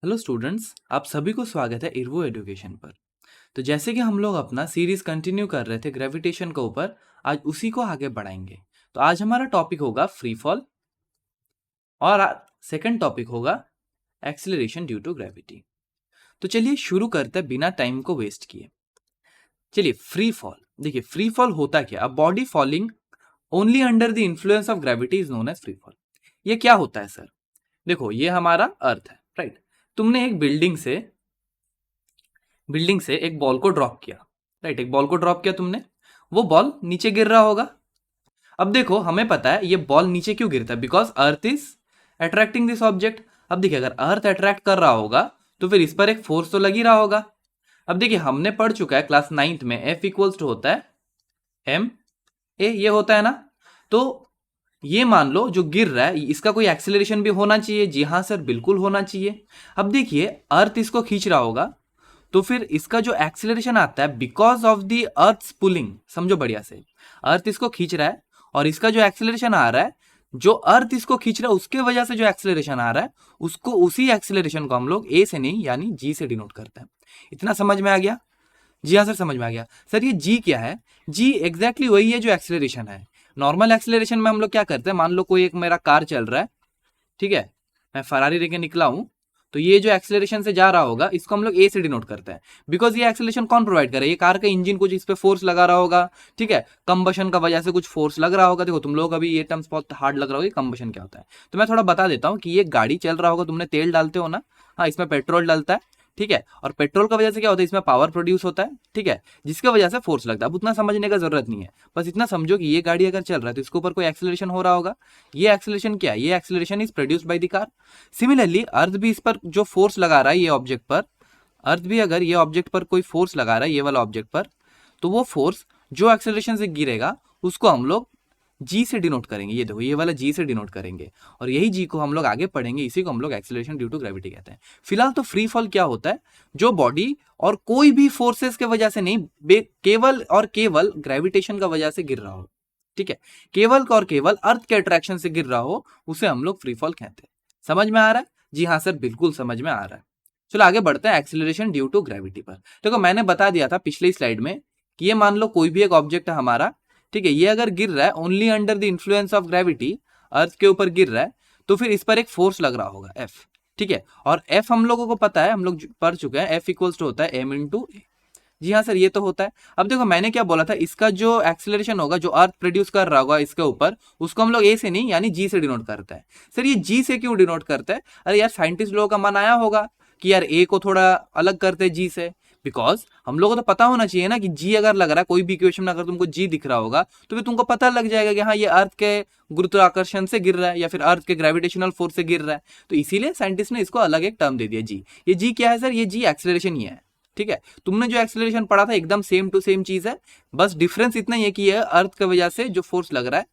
Hello students, आप सभी को स्वागत है इर्वो एजुकेशन पर। तो जैसे कि हम लोग अपना सीरीज कंटिन्यू कर रहे थे ग्रेविटेशन के ऊपर, आज उसी को आगे बढ़ाएंगे। तो आज हमारा टॉपिक होगा फ्री फॉल और सेकंड टॉपिक होगा एक्सीलरेशन ड्यू टू ग्रेविटी। तो चलिए शुरू करते हैं बिना टाइम को वेस्ट किए। चलिए फ्री फॉल देखिए, फ्री फॉल होता क्या? A body falling only under the influence of gravity is known as free fall. ये क्या होता है सर? देखो, ये हमारा अर्थ है, राइट? तुमने एक बिल्डिंग से एक बॉल को ड्रॉप किया, राइट? एक बॉल को ड्रॉप किया तुमने, वो बॉल नीचे गिर रहा होगा। अब देखो, हमें पता है ये बॉल नीचे क्यों गिरता है, because earth is attracting this object. अब देखिए, अगर अर्थ अट्रैक्ट कर रहा होगा तो फिर इस पर एक फोर्स तो लग ही रहा होगा। अब देखिए, हमने पढ़ चुका है क्लास 9th में एफ इक्वल्स टू होता है एम ए, ये होता है ना। तो ये मान लो जो गिर रहा है इसका कोई एक्सेलरेशन भी होना चाहिए। जी हाँ सर, बिल्कुल होना चाहिए। अब देखिए, अर्थ इसको खींच रहा होगा तो फिर इसका जो एक्सेलरेशन आता है because of the earth pulling, समझो बढ़िया से, अर्थ इसको खींच रहा है और इसका जो एक्सेलरेशन आ रहा है, जो अर्थ इसको खींच रहा है उसके वजह से जो एक्सेलरेशन आ रहा है, उसको उसी एक्सेलरेशन को हम लोग ए से नहीं यानी जी से डिनोट करते हैं। इतना समझ में आ गया? जी हाँ सर, समझ में आ गया। सर ये जी क्या है? जी एग्जैक्टली वही है जो एक्सेलरेशन है। नॉर्मल एक्सेलरेशन में हम लोग क्या करते हैं, मान लो कोई एक मेरा कार चल रहा है, ठीक है, मैं फरारी लेके निकला हूं, तो ये जो एक्सेलरेशन से जा रहा होगा इसको हम लोग ए से डिनोट करते हैं। बिकॉज ये एक्सेलरेशन कौन प्रोवाइड करे? ये कार का इंजन कुछ इस पे फोर्स लगा रहा होगा, ठीक है, कंबशन का वजह से कुछ फोर्स लग रहा होगा। देखो, तुम लोग अभी ये टर्म्स बहुत हार्ड लग रहा होगा, कंबशन क्या होता है, तो मैं थोड़ा बता देता हूँ कि ये गाड़ी चल रहा होगा, तुमने तेल डालते हो ना, हाँ, इसमें पेट्रोल डलता है, ठीक है, और पेट्रोल का वजह से क्या होता है, इसमें पावर प्रोड्यूस होता है, ठीक है, जिसकी वजह से फोर्स लगता है। अब उतना समझने का जरूरत नहीं है, बस इतना समझो कि ये गाड़ी अगर चल रहा है तो इसके ऊपर कोई एक्सेलरेशन हो रहा होगा। ये एक्सेलरेशन क्या है? ये acceleration is produced by the car. Similarly earth भी इस पर जो फोर्स लगा रहा है ये ऑब्जेक्ट पर, अर्थ भी अगर ये ऑब्जेक्ट पर कोई फोर्स लगा रहा है, ये वाला ऑब्जेक्ट पर, तो वो फोर्स जो एक्सेलरेशन से गिरेगा उसको हम लोग जी से डिनोट करेंगे। ये देखो, ये वाला जी से डिनोट करेंगे और यही जी को हम लोग आगे पढ़ेंगे, इसी को हम लोग एक्सेलरेशन ड्यू टू ग्रेविटी कहते हैं। फिलहाल तो फ्री फॉल क्या होता है? जो बॉडी और कोई भी फोर्सेस के वजह से नहीं, केवल और केवल ग्रेविटेशन का वजह से गिर रहा हो, ठीक है, केवल और केवल अर्थ के अट्रैक्शन से गिर रहा हो, उसे हम लोग फ्री फॉल कहते हैं। समझ में आ रहा है? जी हाँ सर, बिल्कुल समझ में आ रहा है। चलो आगे बढ़ते हैं एक्सेलरेशन ड्यू टू ग्रेविटी पर। देखो, मैंने बता दिया था पिछली स्लाइड में कि ये मान लो कोई भी एक ऑब्जेक्ट है हमारा, ठीक है, ये अगर गिर रहा है only under the influence of gravity, earth के ऊपर गिर रहा है, तो फिर इस पर एक फोर्स लग रहा होगा एफ, ठीक है, और एफ हम लोगों को पता है, हम लोग पढ़ चुके हैं, एफ इक्वल्स टू होता है एम इंटू ए। जी हाँ सर, ये तो होता है। अब देखो, मैंने क्या बोला था, इसका जो एक्सेलरेशन होगा जो अर्थ प्रोड्यूस कर रहा होगा इसके ऊपर, उसको हम लोग ए से नहीं यानी जी से डिनोट करता है। सर ये जी से क्यों डिनोट करता है? अरे यार, साइंटिस्ट लोगों का मन आया होगा कि यार ए को थोड़ा अलग करते हैं जी से, बिकॉज हम लोगों को तो पता होना चाहिए ना कि जी अगर लग रहा है कोई भी इक्वेशन में, अगर तुमको जी दिख रहा होगा तो फिर तुमको पता लग जाएगा कि हाँ ये अर्थ के गुरुत्वाकर्षण से गिर रहा है या फिर अर्थ के ग्रेविटेशनल फोर्स से गिर रहा है। तो इसीलिए साइंटिस्ट ने इसको अलग एक टर्म दे दिया जी। ये जी क्या है सर? ये जी एक्सेलरेशन ही है, ठीक है। तुमने जो एक्सेलरेशन पढ़ा था एकदम सेम टू सेम चीज है, बस डिफरेंस इतना ही है कि ये अर्थ की वजह से जो फोर्स लग रहा है,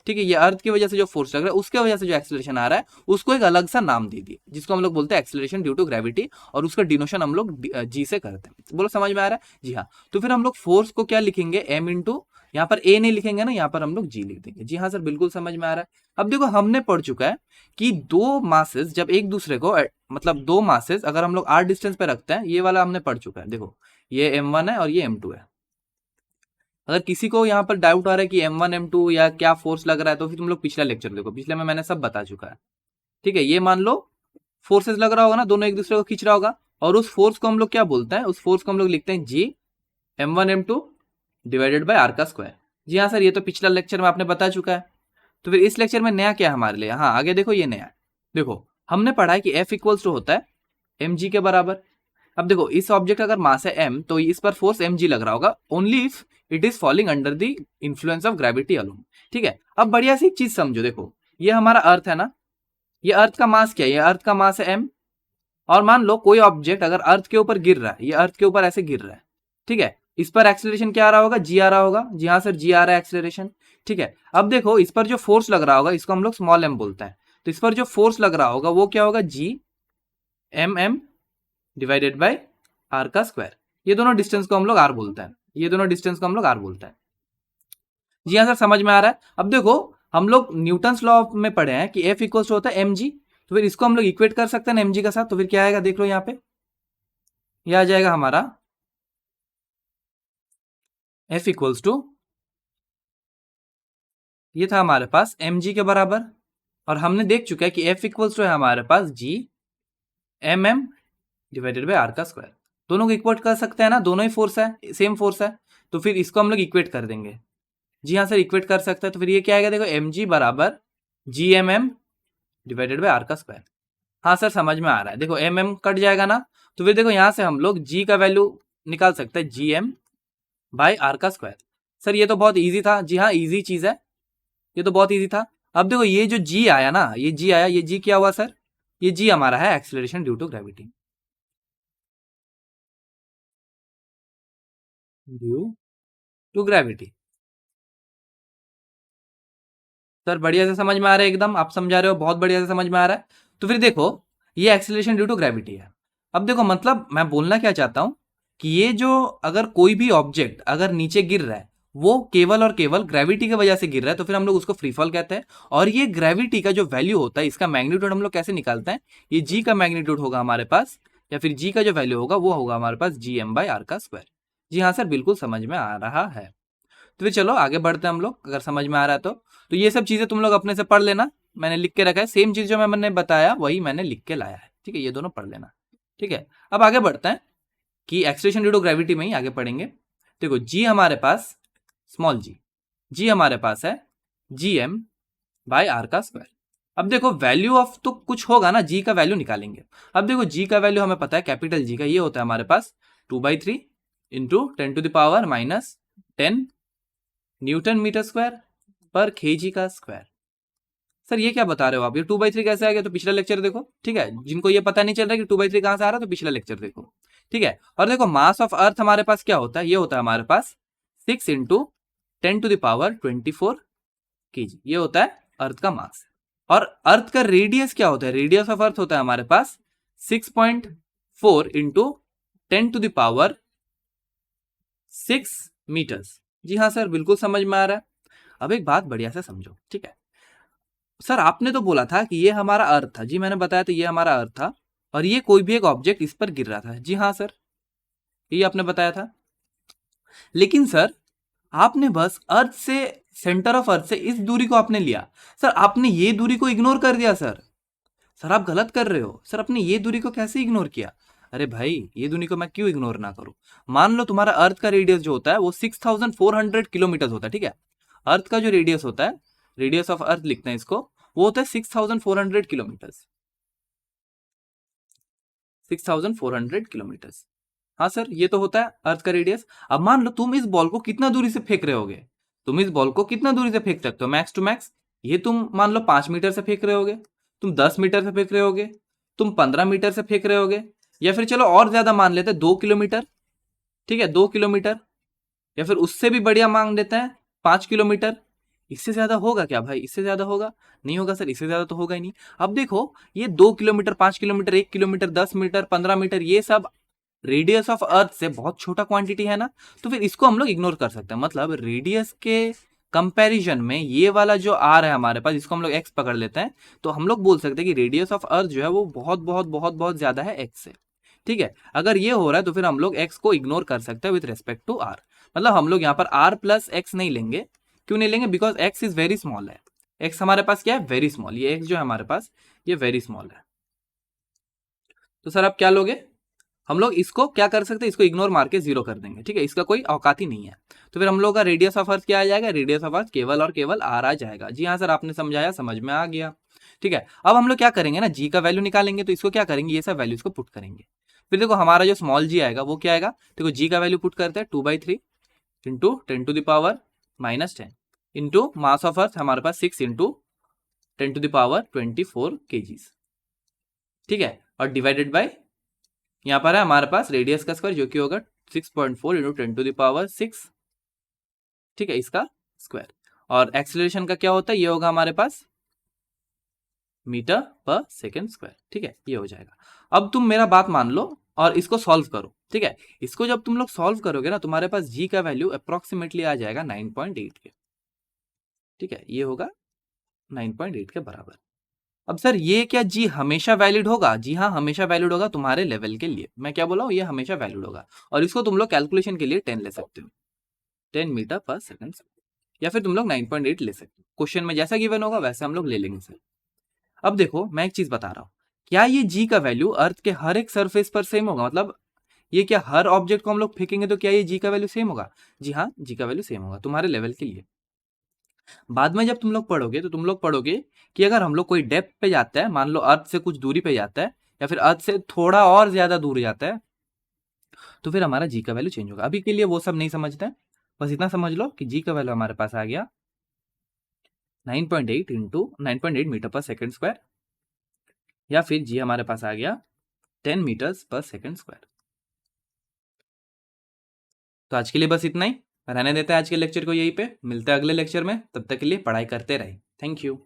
ठीक है, ये अर्थ की वजह से जो फोर्स लग रहा है उसके वजह से जो एक्सेलरेशन आ रहा है उसको एक अलग सा नाम दे दिए, जिसको हम लोग बोलते हैं एक्सेलरेशन ड्यू टू ग्रेविटी, और उसका डिनोशन हम लोग जी से करते हैं। बोलो, समझ में आ रहा है? जी हाँ। तो फिर हम लोग फोर्स को क्या लिखेंगे? एम इंटू, यहाँ पर ए नहीं लिखेंगे ना, यहाँ पर हम लोग जी लिख देंगे। जी हाँ सर, बिल्कुल समझ में आ रहा है। अब देखो, हमने पढ़ चुका है कि दो मासेस जब एक दूसरे को मतलब दो मासेस अगर हम लोग आर डिस्टेंस पे रखते हैं, ये वाला हमने पढ़ चुका है। देखो, ये m1 है और ये m2 है। अगर किसी को यहाँ पर डाउट आ रहा है कि m1 m2 या क्या फोर्स लग रहा है, तो फिर तुम लोग पिछला लेक्चर देखो, पिछले में मैंने सब बता चुका है, ठीक है। ये मान लो फोर्सेस लग रहा होगा ना, दोनों एक दूसरे को खींच रहा होगा, और उस फोर्स को हम लोग क्या बोलते हैं? उस फोर्स को हम लोग लिखते हैं G m1 m2 divided by r का स्क्वायर। जी हाँ सर, ये तो पिछला लेक्चर में आपने बता चुका है। तो फिर इस लेक्चर में नया क्या है हमारे लिए? हाँ, आगे देखो, ये नया है। देखो, हमने पढ़ा है कि एफ इक्वल्स टू होता है एम जी के बराबर। अब देखो, इस ऑब्जेक्ट का अगर मास है m, तो इस पर फोर्स mg लग रहा होगा only if it is falling under the influence of gravity alone, ठीक है। अब बढ़िया सी चीज समझो, देखो ये हमारा अर्थ है ना, ये अर्थ का मास क्या है? ये अर्थ का मास है m, और मान लो कोई ऑब्जेक्ट अगर अर्थ के ऊपर गिर रहा है, ये अर्थ के ऊपर ऐसे गिर रहा है, ठीक है, इस पर एक्सेलरेशन क्या आ रहा होगा? जी आ रहा होगा। जी हाँ सर, जी आ रहा है एक्सेलरेशन, ठीक है। अब देखो, इस पर जो फोर्स लग रहा होगा इसको हम लोग स्मॉल m बोलते हैं, तो इस पर जो फोर्स लग रहा होगा वो क्या होगा? G M M divided by r का स्क्वायर। ये दोनों डिस्टेंस को हम लोग आर बोलते हैं, ये दोनों डिस्टेंस को हम लोग आर बोलते हैं। जी हाँ सर, समझ में आ रहा है। अब देखो, हम लोग न्यूटन्स लॉ में पढ़े हैं कि एफ इक्वल्स होता है एम जी, तो फिर इसको हम लोग इक्वेट कर सकते हैं ना mg का साथ, तो फिर क्या आएगा देख लो यहाँ पे, ये आ जाएगा हमारा f इक्वल्स टू, ये था हमारे पास mg के बराबर, और हमने देख चुका है कि f इक्वल्स टू है हमारे पास g mm divided by r का स्क्वायर। दोनों को इक्वेट कर सकते हैं ना, दोनों ही फोर्स है, सेम फोर्स है, तो फिर इसको हम लोग इक्वेट कर देंगे। जी हाँ सर, इक्वेट कर सकते हैं, तो फिर ये क्या आएगा देखो, mg बराबर gmm डिवाइडेड बाई आर का स्क्वायर। हाँ सर समझ में आ रहा है, देखो mm कट जाएगा ना, तो फिर देखो यहाँ से हम लोग g का वैल्यू निकाल सकते हैं gm बाई आर का स्क्वायर। सर ये तो बहुत ईजी था, जी हाँ ईजी चीज है, ये तो बहुत ईजी था। अब देखो ये जो g आया ना, ये g आया, ये g क्या हुआ सर, ये g हमारा है acceleration due to gravity, due to gravity. Sir बढ़िया से समझ में आ रहा है एकदम, आप समझा रहे हो, बहुत बढ़िया से समझ में आ रहा है। तो फिर देखो ये एक्सेलरेशन ड्यू टू ग्रेविटी है। अब देखो मतलब मैं बोलना क्या चाहता हूं कि ये जो अगर कोई भी ऑब्जेक्ट अगर नीचे गिर रहा है वो केवल और केवल ग्रेविटी की वजह से गिर रहा है, तो फिर हम लोग उसको फ्री फॉल कहते हैं। और ये ग्रेविटी का जो वैल्यू होता है, इसका मैग्नीट्यूड हम लोग कैसे निकालते हैं, ये जी का मैग्नीट्यूड होगा हमारे पास, या फिर जी का जो वैल्यू होगा वो होगा हमारे पास जी एम बाई आर का स्क्वायर। जी हाँ सर बिल्कुल समझ में आ रहा है। तो फिर चलो आगे बढ़ते हैं हम लोग, अगर समझ में आ रहा है तो ये सब चीजें तुम लोग अपने से पढ़ लेना, मैंने लिख के रखा है, सेम चीज जो मैंने बताया वही मैंने लिख के लाया है, ठीक है, ये दोनों पढ़ लेना। ठीक है, अब आगे बढ़ते हैं कि एक्सेलरेशन ड्यू टू ग्रेविटी में ही आगे पढ़ेंगे। देखो जी हमारे पास स्मॉल जी हमारे पास है जी एम बाई आर का स्क्वायर। अब देखो वैल्यू ऑफ तो कुछ होगा ना, जी का वैल्यू निकालेंगे। अब देखो जी का वैल्यू हमें पता है, कैपिटल जी का ये होता है हमारे पास 2/3 इंटू 10⁻⁻10 न्यूटन मीटर स्क्वायर पर केजी का स्क्वायर। सर ये क्या बता रहे हो आप, ये 2/3 कैसे आ गया, तो पिछला लेक्चर देखो, ठीक है, जिनको ये पता नहीं चल रहा कि 2/3 कहां से आ रहा है तो पिछला लेक्चर देखो, ठीक है। और देखो मास ऑफ अर्थ हमारे पास क्या होता है, ये होता है हमारे पास 6 इंटू 10⁻24 केजी, ये होता है अर्थ का मास। और अर्थ का रेडियस क्या होता है, रेडियस ऑफ अर्थ होता है हमारे पास 6.4 इंटू 10⁻6 मीटर्स। जी हाँ सर बिल्कुल समझ में आ रहा है। अब एक बात बढ़िया से समझो, ठीक है सर, आपने तो बोला था कि ये हमारा अर्थ था, जी मैंने बताया था ये हमारा अर्थ था, और ये कोई भी एक ऑब्जेक्ट इस पर गिर रहा था, जी हाँ सर ये आपने बताया था। लेकिन सर आपने बस अर्थ से, सेंटर ऑफ अर्थ से इस दूरी को आपने लिया, सर आपने ये दूरी को इग्नोर कर दिया सर। सर आप गलत कर रहे हो, सर आपने ये दूरी को कैसे इग्नोर किया। अरे भाई ये दूरी को मैं क्यों इग्नोर ना करूं, मान लो तुम्हारा अर्थ का रेडियस जो होता है वो 6400 किलोमीटर होता है, ठीक है, अर्थ का जो रेडियस होता है, रेडियस ऑफ अर्थ लिखते हैं इसको, वो होता है 6400 किलोमीटर, 6400 किलोमीटर। हाँ सर ये तो होता है अर्थ का रेडियस। अब मान लो तुम इस बॉल को कितना दूरी से फेंक रहे होगे, तुम इस बॉल को कितना दूरी से फेंक सकते हो मैक्स टू मैक्स, ये तुम मान लो 5 मीटर से फेंक रहे होगे, तुम 10 मीटर से फेंक रहे होगे, तुम 15 मीटर से फेंक रहे होगे, या फिर चलो और ज्यादा मान लेते हैं 2 किलोमीटर, ठीक है 2 किलोमीटर, या फिर उससे भी बढ़िया मांग देते हैं 5 किलोमीटर। इससे ज्यादा होगा क्या भाई, इससे ज्यादा होगा नहीं होगा सर, इससे ज्यादा तो होगा ही नहीं। अब देखो ये 2 kilometre, 5 kilometre, 1 kilometre, 10 metre, 15 metre, ये सब रेडियस ऑफ अर्थ से बहुत छोटा क्वांटिटी है ना, तो फिर इसको हम लोग इग्नोर कर सकते हैं। मतलब रेडियस के कंपैरिजन में ये वाला जो आर है हमारे पास, इसको हम लोग एक्स पकड़ लेते हैं, तो हम लोग बोल सकते हैं कि रेडियस ऑफ अर्थ जो है वो बहुत बहुत बहुत बहुत ज्यादा है एक्स से, ठीक है। अगर ये हो रहा है तो फिर हम लोग एक्स को इग्नोर कर सकते हैं विथ रेस्पेक्ट टू आर। मतलब हम लोग यहाँ पर आर प्लस एक्स नहीं लेंगे, क्यों नहीं लेंगे, because x is very small है, एक्स हमारे पास क्या है, वेरी स्मॉल, ये एक्स जो है हमारे पास ये वेरी स्मॉल है। तो सर आप क्या लोगे, हम लोग इसको क्या कर सकते हैं, इसको इग्नोर मार के जीरो कर देंगे, ठीक है, इसका कोई औकात ही नहीं है। तो फिर हम लोग का रेडियस ऑफ अर्थ क्या आ जाएगा, रेडियस ऑफ अर्थ केवल और केवल आर आ जाएगा। जी हाँ सर आपने समझाया, समझ में आ गया, ठीक है। अब हम लोग क्या करेंगे ना, जी का वैल्यू निकालेंगे, तो इसको क्या करेंगे, ये सब वैल्यूज को पुट करेंगे। फिर देखो हमारा जो स्मॉल जी आएगा वो क्या आएगा, देखो जी का वैल्यू पुट करते हैं 2/3 into 10⁻⁻10 into mass of earth हमारे पास 6 इंटू 10⁻24 केजीज, ठीक है, और डिवाइडेड बाय यहाँ पर है हमारे पास रेडियस का स्क्वायर जो कि होगा 6.4 इंटू 10⁻6, ठीक है, इसका स्क्वायर। और एक्सेलरेशन का क्या होता है, ये होगा हमारे पास मीटर पर सेकेंड स्क्वायर, ठीक है, ये हो जाएगा। अब तुम मेरा बात मान लो और इसको सॉल्व करो, ठीक है। इसको जब तुम लोग सॉल्व करोगे ना, तुम्हारे पास जी का वैल्यू अप्रोक्सीमेटली आ जाएगा 9.8 के, ठीक है, ये होगा 9.8 के बराबर। अब सर ये क्या जी हमेशा वैलिड होगा? जी हाँ, हमेशा वैलिड होगा तुम्हारे लेवल के लिए। मैं क्या बोला हूँ, ये हमेशा वैलिड होगा और इसको तुम लोग कैलकुलेशन के लिए 10 ले सकते हो, 10 मीटर पर सेकंड, या फिर तुम लोग 9.8 ले सकते हो। क्वेश्चन में जैसा गिवन होगा वैसे हम लोग ले लेंगे सर। अब देखो मैं एक चीज बता रहा हूँ, क्या ये जी का वैल्यू अर्थ के हर एक सरफेस पर सेम होगा? मतलब ये क्या हर ऑब्जेक्ट को हम लोग फेंकेंगे तो क्या ये जी का वैल्यू सेम होगा? जी हाँ, जी का वैल्यू सेम होगा तुम्हारे लेवल के लिए। बाद में जब तुम लोग पढ़ोगे तो तुम लोग पढ़ोगे कि अगर हम लोग कोई डेप्थ पे जाता है, मान लो अर्थ से कुछ दूरी पे जाता है या फिर अर्थ से थोड़ा और ज्यादा दूर जाता है, तो फिर हमारा जी का वैल्यू चेंज होगा। अभी के लिए वो सब नहीं समझते हैं, बस इतना समझ लो कि जी का वैल्यू हमारे पास आ गया 9.8 इंटू 9.8 मीटर पर सेकेंड स्क्वायर, या फिर जी हमारे पास आ गया 10 मीटर्स पर सेकेंड स्क्वायर। तो आज के लिए बस इतना ही, रहने देते हैं आज के लेक्चर को यहीं पे। मिलते हैं अगले लेक्चर में, तब तक के लिए पढ़ाई करते रहे। Thank you.